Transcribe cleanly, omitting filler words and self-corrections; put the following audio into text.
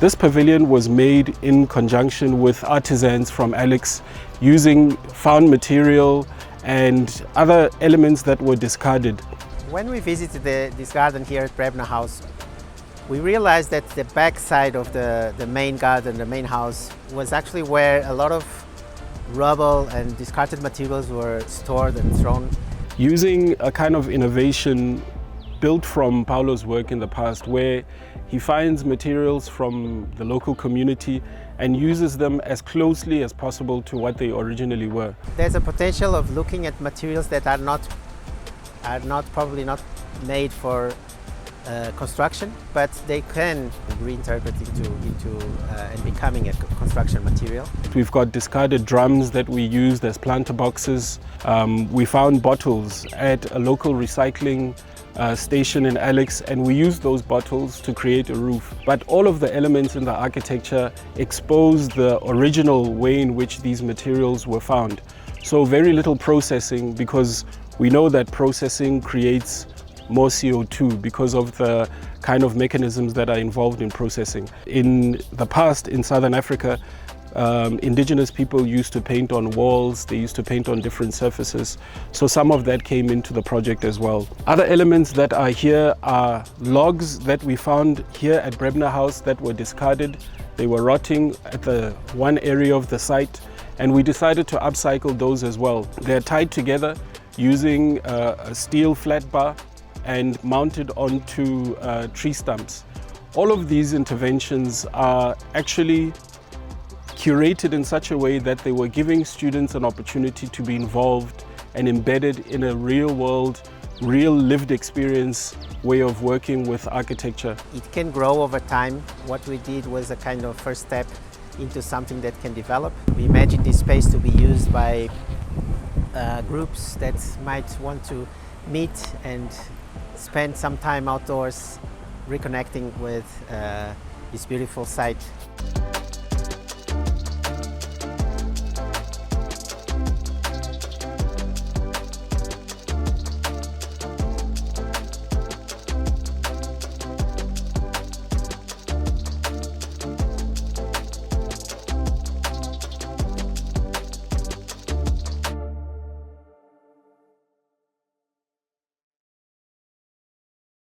This pavilion was made in conjunction with artisans from Alex, using found material and other elements that were discarded. When we visited this garden here at Brebnor House, we realized that the back side of the main garden, the main house, was actually where a lot of rubble and discarded materials were stored and thrown. Using a kind of innovation built from Paulo's work in the past, where he finds materials from the local community and uses them as closely as possible to what they originally were. There's a potential of looking at materials that are probably not made for construction, but they can reinterpret into and becoming a construction material. We've got discarded drums that we used as planter boxes. We found bottles at a local recycling station in Alex, and we used those bottles to create a roof. But all of the elements in the architecture expose the original way in which these materials were found. So very little processing, because we know that processing creates more CO2 because of the kind of mechanisms that are involved in processing. In the past, in Southern Africa, indigenous people used to paint on walls, they used to paint on different surfaces. So some of that came into the project as well. Other elements that are here are logs that we found here at Brebnor House that were discarded. They were rotting at the one area of the site, and we decided to upcycle those as well. They're tied together using a steel flat bar and mounted onto tree stumps. All of these interventions are actually curated in such a way that they were giving students an opportunity to be involved and embedded in a real world, real lived experience way of working with architecture. It can grow over time. What we did was a kind of first step into something that can develop. We imagined this space to be used by groups that might want to meet and spend some time outdoors reconnecting with this beautiful site.